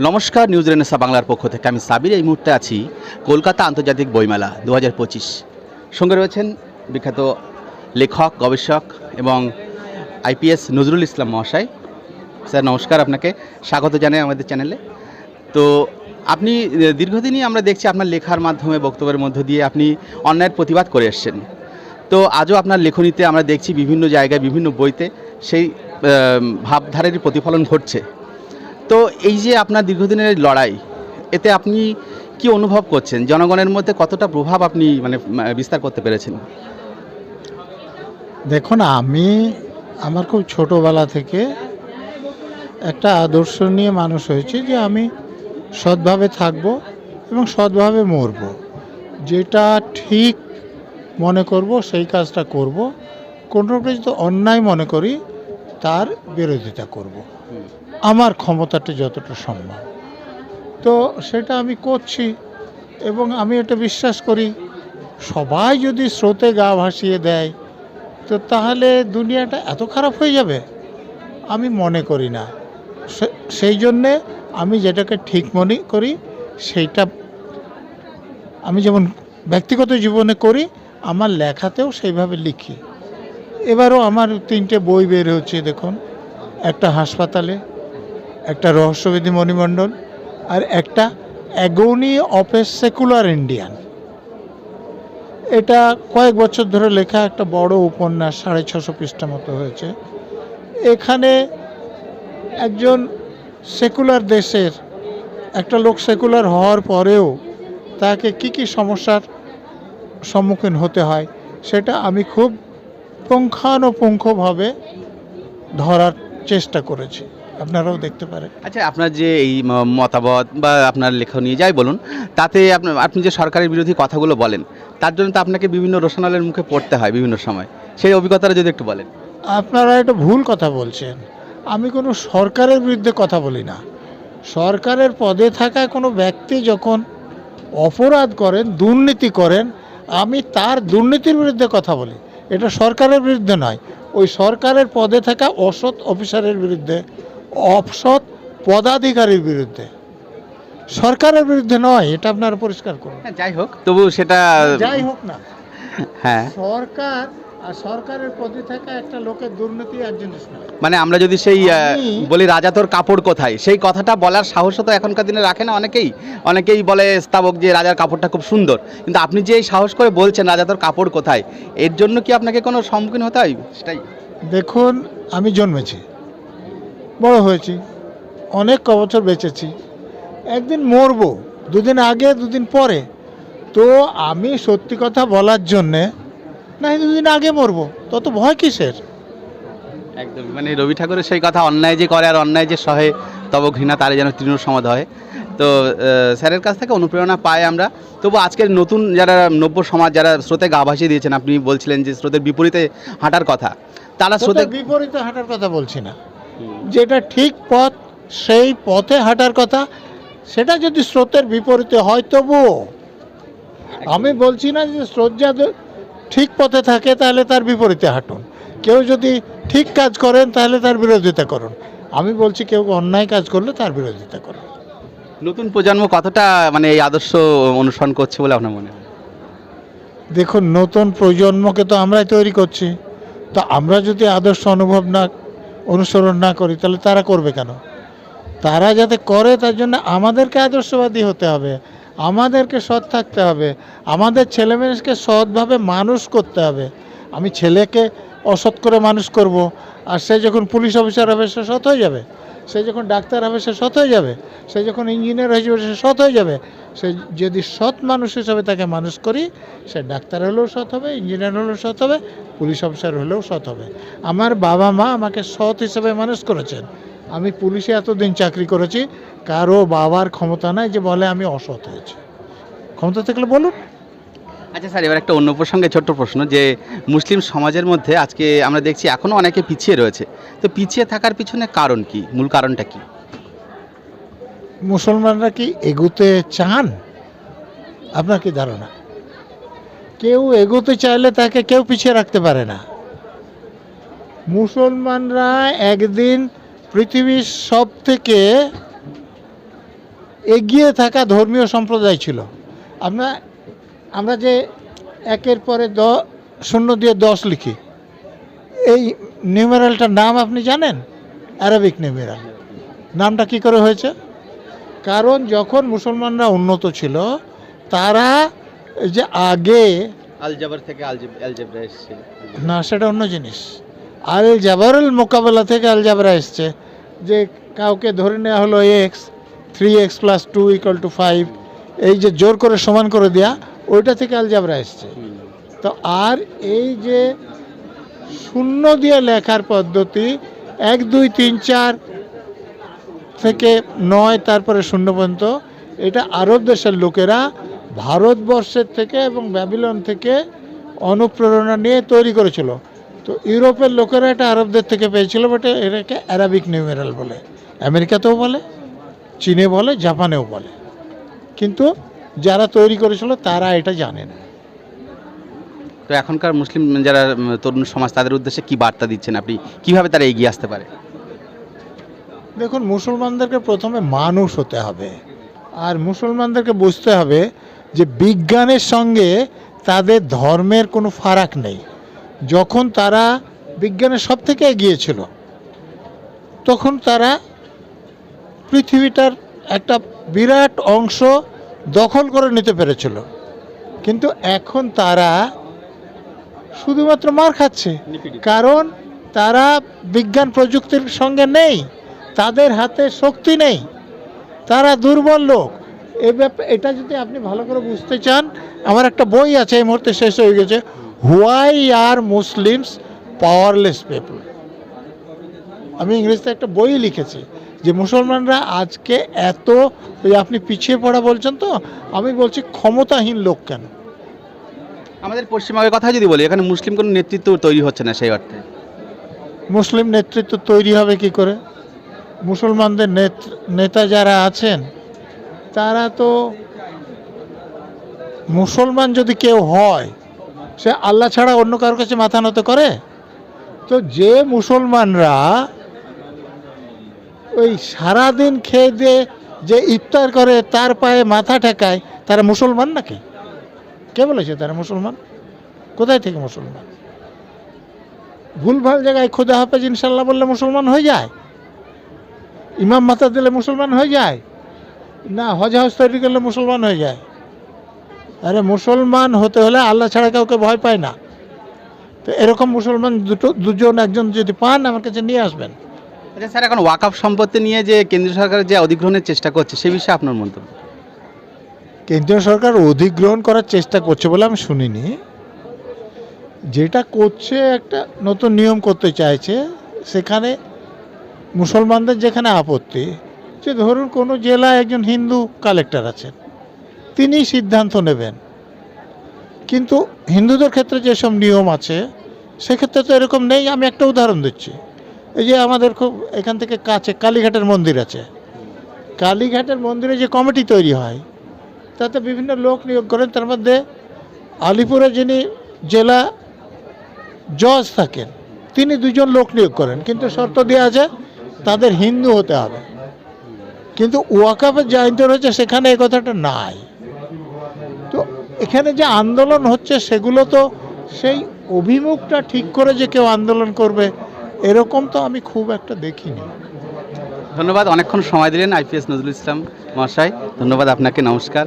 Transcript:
নমস্কার, news Renaissance বাংলার পক্ষ থেকে আমি সাবির। এই মুহূর্তে আছি কলকাতা আন্তর্জাতিক বইমেলা 2025। সঙ্গে রয়েছেন বিখ্যাত লেখক, গবেষক এবং আইপিএস নজরুল ইসলাম মহাশয়। স্যার নমস্কার, আপনাকে স্বাগত জানাই আমাদের চ্যানেলে। তো আপনি দীর্ঘদিনই আমরা দেখছি আপনার লেখার মাধ্যমে, বক্তব্যের মধ্য দিয়ে আপনি অন্যায়ের প্রতিবাদ করে এসছেন। তো আজও আপনার লেখনীতে আমরা দেখছি বিভিন্ন জায়গায়, বিভিন্ন বইতে সেই ভাবধারারই প্রতিফলন ঘটছে। তো এই যে আপনার দীর্ঘদিনের লড়াই, এতে আপনি কি অনুভব করছেন? জনগণের মধ্যে কতটা প্রভাব আপনি বিস্তার করতে পেরেছেন? দেখুন, আমার খুব ছোটোবেলা থেকে একটা আদর্শ নিয়ে মানুষ হয়েছে যে আমি সৎভাবে থাকব এবং সৎভাবে মরব। যেটা ঠিক মনে করব সেই কাজটা করব, কোনোটা যদি অন্যায় মনে করি তার বিরোধিতা করব, আমার ক্ষমতাটা যতটা সম্ভব। তো সেটা আমি করছি এবং আমি এটা বিশ্বাস করি, সবাই যদি স্রোতে গা ভাসিয়ে দেয় তো তাহলে দুনিয়াটা এত খারাপ হয়ে যাবে আমি মনে করি না। সেই জন্যে আমি যেটাকে ঠিক মনে করি সেইটা আমি যেমন ব্যক্তিগত জীবনে করি, আমার লেখাতেও সেইভাবে লিখি। এবারও আমার 3টে বই বের হচ্ছে, দেখুন। একটা হাসপাতালে, একটা রহস্যবেদী মণিমণ্ডল, আর একটা অ্যাগনি অফ এ সেকুলার ইন্ডিয়ান। এটা কয়েক বছর ধরে লেখা একটা বড় উপন্যাস, 650 পৃষ্ঠা মতো হয়েছে। এখানে একজন সেকুলার দেশের একটা লোক সেকুলার হওয়ার পরেও তাকে কি সমস্যার সম্মুখীন হতে হয় সেটা আমি খুব পুঙ্খানুপুঙ্খভাবে ধরার চেষ্টা করেছি, আপনারাও দেখতে পারেন। আচ্ছা, আপনার যে এই মতামত বা আপনার লেখনী যাই বলুন, তাতে আপনি যে সরকারের বিরোধী কথাগুলো বলেন, তার জন্য তো আপনাকে বিভিন্ন রোশনালের মুখে পড়তে হয় বিভিন্ন সময়। সেই অভিজ্ঞতাটা যদি একটু বলেন। আপনারা এটা ভুল কথা বলছেন। আমি কোনো সরকারের বিরুদ্ধে কথা বলি না। সরকারের পদে থাকা কোনো ব্যক্তি যখন অপরাধ করেন, দুর্নীতি করেন, আমি তার দুর্নীতির বিরুদ্ধে কথা বলি। এটা সরকারের বিরুদ্ধে নয়, ওই সরকারের পদে থাকা অসৎ অফিসারের বিরুদ্ধে, অসৎ পদাধিকারীর বিরুদ্ধে, সরকারের বিরুদ্ধে নয়। এটা আপনারা পরিষ্কার করুন। যাই হোক, তবু সেটা যাই হোক না, হ্যাঁ, সরকার আর সরকারের পদে থাকা একটা লোকের দুর্নীতি এক জিনিস নয়। মানে আমরা যদি সেই বলি রাজা তোর কাপড় কোথায়, সেই কথাটা বলার সাহস তো এখনকার দিনে রাখে না অনেকেই বলে স্তাবক যে রাজার কাপড়টা খুব সুন্দর, কিন্তু আপনি যে এই সাহস করে বলছেন রাজা তোর কাপড় কোথায়, এর জন্য কি আপনাকে কোনো সম্মুখীন হতে হয়? সেটাই। দেখুন, আমি জন্মেছি, বড় হয়েছি, অনেক বছর বেঁচেছি, একদিন মরবো, দুদিন আগে দুদিন পরে। তো আমি সত্যি কথা বলার জন্যে না, দুদিন আগে মরবো, তত ভয় কিসের? একদম, মানে রবি ঠাকুরের সেই কথা, অন্যায় যে করে আর অন্যায় যে সহে তব ঘৃণা তারে যেন তৃণ সমাদ হয়। তো স্যারের কাছ থেকে অনুপ্রেরণা পাই আমরা। তবু আজকের নতুন যারা নব্য সমাজ, যারা স্রোতে গা ভাসিয়ে দিয়েছেন, আপনি বলছিলেন যে স্রোতের বিপরীতে হাঁটার কথা, তারা স্রোতের বিপরীতে হাঁটার কথা বলছি না, যেটা ঠিক পথ সেই পথে হাঁটার কথা। সেটা যদি স্রোতের বিপরীতে হয় তবুও আমি বলছি না যে স্রোত যদি ঠিক পথে থাকে তাহলে তার বিপরীতে হাঁটুন, কেউ যদি ঠিক কাজ করেন তাহলে তার বিরোধিতা করুন। আমি বলছি কেউ অন্যায় কাজ করলে তার বিরোধিতা করুন। নতুন প্রজন্ম কতটা মানে এই আদর্শ অনুসরণ করছে বলে আপনার মনে হয়? দেখুন, নতুন প্রজন্মকে তো আমরাই তৈরি করছি। তো আমরা যদি আদর্শ অনুসরণ না করি তাহলে তারা করবে কেন? তারা যাতে করে তার জন্য আমাদেরকে আদর্শবাদী হতে হবে, আমাদেরকে সৎ থাকতে হবে, আমাদের ছেলেমেয়েকে সৎভাবে মানুষ করতে হবে। আমি ছেলেকে অসৎ করে মানুষ করব, আর সে যখন পুলিশ অফিসার হবে সে সৎ হয়ে যাবে, সে যখন ডাক্তার হবে সে সৎ হয়ে যাবে, সে যখন ইঞ্জিনিয়ার হয়ে যাবে সে সৎ হয়ে যাবে। সে যদি সৎ মানুষ হিসাবে তাকে মানুষ করি, সে ডাক্তার হলেও সৎ হবে, ইঞ্জিনিয়ার হলেও সৎ হবে, পুলিশ অফিসার হলেও সৎ হবে। আমার বাবা মা আমাকে সৎ হিসাবে মানুষ করেছেন। আমি পুলিশে এতদিন চাকরি করেছি, কারো বাবার ক্ষমতা নাই যে বলে আমি অসৎ হয়েছি। ক্ষমতা থাকলে বলুন। আচ্ছা স্যার, এবার একটা অন্য প্রসঙ্গে ছোট্ট প্রশ্ন, যে মুসলিম সমাজের মধ্যে আজকে আমরা দেখছি এখনও অনেকে পিছিয়ে রয়েছে। তো পিছিয়ে থাকার পিছনে কারণ কি, মূল কারণটা কি? মুসলমানরা কি এগোতে চান? আপনার কি ধারণা? কেউ এগোতে চাইলে তাকে কেউ পিছিয়ে রাখতে পারে না। মুসলমানরা একদিন পৃথিবীর সব থেকে এগিয়ে থাকা ধর্মীয় সম্প্রদায় ছিল। আমরা যে একের পরে 0 দিয়ে 10 লিখি, এই নিউমেরালটার নাম আপনি জানেন? Arabic numeral. নামটা কি করে হয়েছে? কারণ যখন মুসলমানরা উন্নত ছিল, তারা যে আগে আলজাবার থেকে আলজেব্রা এসেছে। না, সেটা অন্য জিনিস। আল জাবারুল মোকাবেলা থেকে আল জাবরা এসছে, যে কাউকে ধরে নেওয়া হলো এক্স, 3x + 2 = 5, এই যে জোর করে সমান করে দেয়া, ওইটা থেকে আল জাবরা এসছে। তো আর এই যে 0 দিয়ে লেখার পদ্ধতি, 1 2 3 4 থেকে 9 তারপরে 0 পর্যন্ত, এটা আরব দেশের লোকেরা ভারতবর্ষের থেকে এবং ব্যাবিলন থেকে অনুপ্রেরণা নিয়ে তৈরি করেছিল। তো ইউরোপের লোকেরা এটা আরবদের থেকে পেয়েছিল, বাট এটাকে অ্যারাবিক নিউমেরাল বলে। আমেরিকাতেও বলে, চীনে বলে, জাপানেও বলে। কিন্তু যারা তৈরি করেছিল তারা এটা জানে না। তো এখনকার মুসলিম যারা তরুণ সমাজ, তাদের উদ্দেশ্যে কি বার্তা দিচ্ছেন আপনি? কিভাবে তারা এগিয়ে আসতে পারে? দেখুন, মুসলমানদেরকে প্রথমে মানুষ হতে হবে, আর মুসলমানদেরকে বুঝতে হবে যে বিজ্ঞানের সঙ্গে তাদের ধর্মের কোনো ফারাক নেই। যখন তারা বিজ্ঞানের সব থেকে এগিয়ে ছিল, তখন তারা পৃথিবীটার একটা বিরাট অংশ দখল করে নিতে পেরেছিল। কিন্তু এখন তারা শুধুমাত্র মার খাচ্ছে, কারণ তারা বিজ্ঞান প্রযুক্তির সঙ্গে নেই, তাদের হাতে শক্তি নেই, তারা দুর্বল লোক। এটা যদি আপনি ভালো করে বুঝতে চান, আমার একটা বই আছে, এই মুহূর্তে শেষ হয়ে গেছে, why are Muslims powerless people. আমি ইংরেজিতে একটা বই লিখেছি যে মুসলমানরা আজকে এত, ওই আপনি পিছিয়ে পড়া বলছেন, তো আমি বলছি ক্ষমতাহীন লোক কেন? আমাদের পশ্চিমবঙ্গের কথা যদি বলি, এখানে মুসলিম কোনো নেতৃত্ব তৈরি হচ্ছে না সেই অর্থে। মুসলিম নেতৃত্ব তৈরি হবে কি করে? মুসলমানদের নেতা যারা আছেন, তারা তো, মুসলমান যদি কেউ হয়, সে আল্লাহ ছাড়া অন্য কারোর কাছে মাথা নত করে? তো যে মুসলমানরা ওই সারাদিন খেয়ে দিয়ে যে ইফতার করে তার পায়ে মাথা ঠেকায়, তারা মুসলমান নাকি? কে বলেছে তারা মুসলমান? কোথায় থেকে মুসলমান? ভুলভাল জায়গায় খোদা হাফেজ ইনশাল্লাহ বললে মুসলমান হয়ে যায়? ইমাম মাথা দিলে মুসলমান হয়ে যায় না? হজ তৈরি করলে মুসলমান হয়ে যায়? আরে মুসলমান হতে হলে আল্লাহ ছাড়া কাউকে ভয় পায় না। তো এরকম মুসলমান দুজন একজন যদি পান, আমার কাছে নিয়ে আসবেন। আচ্ছা স্যার, এখন ওয়াকফ সম্পত্তি নিয়ে যে কেন্দ্রীয় সরকার যে অধিগ্রহণের চেষ্টা করছে, সে বিষয়ে আপনার মন্তব্য? কেন্দ্রীয় সরকার অধিগ্রহণ করার চেষ্টা করছে বলে আমি শুনিনি। যেটা করছে, একটা নতুন নিয়ম করতে চাইছে। সেখানে মুসলমানদের যেখানে আপত্তি, যে ধরুন কোনো জেলায় একজন হিন্দু কালেক্টর আছেন, তিনি সিদ্ধান্ত নেবেন, কিন্তু হিন্দুদের ক্ষেত্রে যেসব নিয়ম আছে সেক্ষেত্রে তো এরকম নেই। আমি একটা উদাহরণ দিচ্ছি, এই যে আমাদের খুব এখান থেকে কাছে কালীঘাটের মন্দির আছে, কালীঘাটের মন্দিরে যে কমিটি তৈরি হয়, তাতে বিভিন্ন লোক নিয়োগ করেন। তার মধ্যে আলিপুরে যিনি জেলা জজ থাকেন, তিনি 2 জন লোক নিয়োগ করেন, কিন্তু শর্ত দেওয়া আছে তাদের হিন্দু হতে হবে। কিন্তু ওয়াকফের যে আইনটা রয়েছে সেখানে এই কথাটা নাই। তো এখানে যে আন্দোলন হচ্ছে, সেগুলো তো সেই অভিমুখটা ঠিক করে যে কেউ আন্দোলন করবে, এরকম তো আমি খুব একটা দেখিনি। ধন্যবাদ, অনেকক্ষণ সময় দিলেন IPS নজরুল ইসলাম মহাশয়। ধন্যবাদ আপনাকে, নমস্কার।